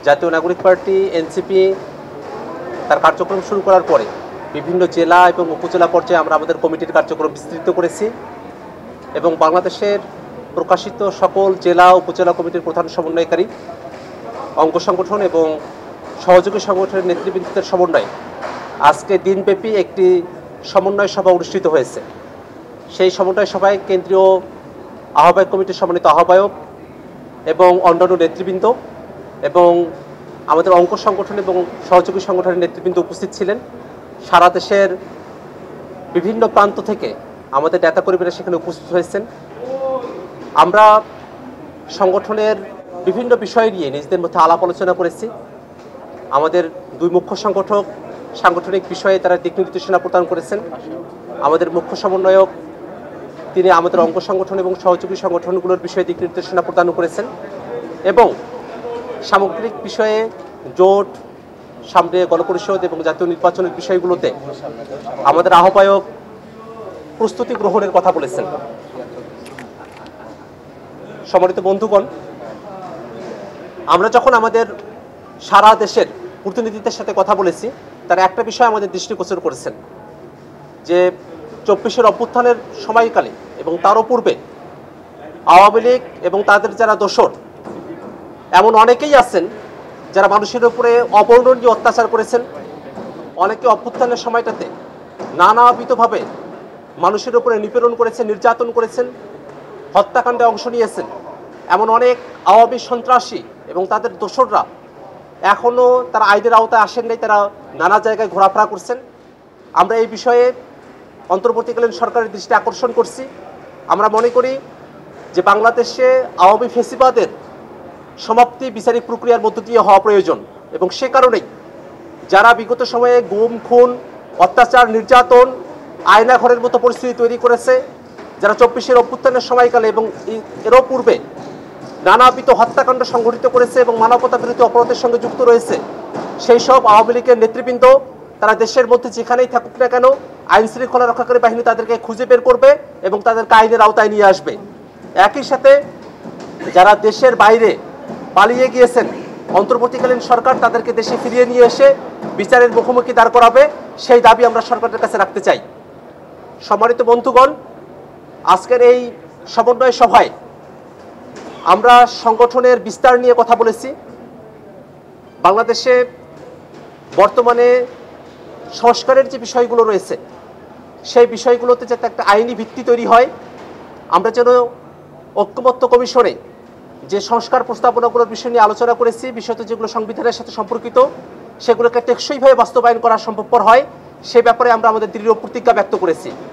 জাতীয় নাগরিক party NCP তার কার্যক্রম শুরু করার পরে বিভিন্ন জেলা এবং উপজেলা পর্যায়ে আমরা আমাদের কমিটির কার্যক্রম বিস্তৃত করেছি এবং বাংলাদেশের প্রকাশিত সকল জেলা উপজেলা কমিটির প্রধান সমন্বয়কারী, অঙ্গ সংগঠন এবং সহযোগী সংগঠনের নেতৃবৃন্দদের সমন্বয়ে আজকে দিনব্যাপী একটি সমন্বয় সভা অনুষ্ঠিত হয়েছে। সেই সমন্বয় সভায় কেন্দ্রীয় আহ্বায়ক কমিটির সম্মানিত আহ্বায়ক এবং অন্যান্য নেতৃবৃন্দ এবং আমাদের অঙ্গ সংগঠন এবং সহযোগী সংগঠনের নেতৃবৃন্দ উপস্থিত ছিলেন। সারা দেশের বিভিন্ন প্রান্ত থেকে আমাদের নেতাকর্মীরা সেখানে উপস্থিত হয়েছেন। আমরা সংগঠনের বিভিন্ন বিষয় নিয়ে নিজেদের মধ্যে আলাপ আলোচনা করেছি। আমাদের দুই মুখ্য সংগঠক সাংগঠনিক বিষয়ে তারা দিক নির্দেশনা প্রদান করেছেন। আমাদের মুখ্য সমন্বয়ক তিনি আমাদের অঙ্গ সংগঠন এবং সহযোগী সংগঠনগুলোর বিষয়ে দিক নির্দেশনা প্রদান করেছেন এবং সামগ্রিক বিষয়ে জোট, সামনে গণপরিষদ এবং জাতীয় নির্বাচনের বিষয়গুলোতে আমাদের আহ্বায়ক প্রস্তুতি গ্রহণের কথা বলেছেন। সম্মানিত বন্ধুগণ, আমরা যখন আমাদের সারা দেশের প্রতিনিধিদের সাথে কথা বলেছি, তারা একটা বিষয় আমাদের দৃষ্টিগোচর করেছেন যে 24-এর অভ্যুত্থানের সময়কালে এবং তারও পূর্বে আওয়ামী লীগ এবং তাদের যারা দোসর এমন অনেকেই আছেন যারা মানুষের উপরে অবর্ণনীয় অত্যাচার করেছেন। অনেকে অভ্যুত্থানের সময়টাতে নানাবিধভাবে মানুষের উপরে নিপীড়ন করেছেন, নির্যাতন করেছেন, হত্যাকাণ্ডে অংশ নিয়েছেন। এমন অনেক আওয়ামী সন্ত্রাসী এবং তাদের দোসররা এখনও তারা আইনের আওতায় আসেন নাই, তারা নানা জায়গায় ঘোরাফেরা করছেন। আমরা এই বিষয়ে অন্তর্বর্তীকালীন সরকারের দৃষ্টি আকর্ষণ করছি। আমরা মনে করি যে বাংলাদেশে আওয়ামী ফ্যাসিবাদের সমাপ্তি বিচারিক প্রক্রিয়ার মধ্য দিয়ে হওয়া প্রয়োজন এবং সে কারণেই যারা বিগত সময়ে গুম, খুন, অত্যাচার, নির্যাতন, আয়নাঘরের মতো পরিস্থিতি তৈরি করেছে, যারা 24-এর অভ্যুত্থানের সময়কালে এবং এরও পূর্বে নানাবিধ হত্যাকাণ্ড সংঘটিত করেছে এবং মানবতা বিরোধী অপরাধের সঙ্গে যুক্ত রয়েছে, সেই সব আওয়ামী লীগের নেতৃবৃন্দ তারা দেশের মধ্যে যেখানেই থাকুক না কেন আইন শৃঙ্খলা রক্ষাকারী বাহিনী তাদেরকে খুঁজে বের করবে এবং তাদেরকে আইনের আওতায় নিয়ে আসবে। একই সাথে যারা দেশের বাইরে পালিয়ে গিয়েছেন, অন্তর্বর্তীকালীন সরকার তাদেরকে দেশে ফিরিয়ে নিয়ে এসে বিচারের মুখোমুখি দাঁড় করাবে, সেই দাবি আমরা সরকারের কাছে রাখতে চাই। সম্মানিত বন্ধুগণ, আজকের এই সমন্বয় সভায় আমরা সংগঠনের বিস্তার নিয়ে কথা বলেছি। বাংলাদেশে বর্তমানে সংস্কারের যে বিষয়গুলো রয়েছে সেই বিষয়গুলোতে যাতে একটা আইনি ভিত্তি তৈরি হয়, আমরা যেন ঐক্যমত্য কমিশনে যে সংস্কার প্রস্তাবনাগুলোর বিষয় নিয়ে আলোচনা করেছি, বিশেষত যেগুলো সংবিধানের সাথে সম্পর্কিত, সেগুলোকে টেকসইভাবে বাস্তবায়ন করা সম্ভবপর হয়, সে ব্যাপারে আমরা আমাদের দৃঢ় প্রতিজ্ঞা ব্যক্ত করেছি।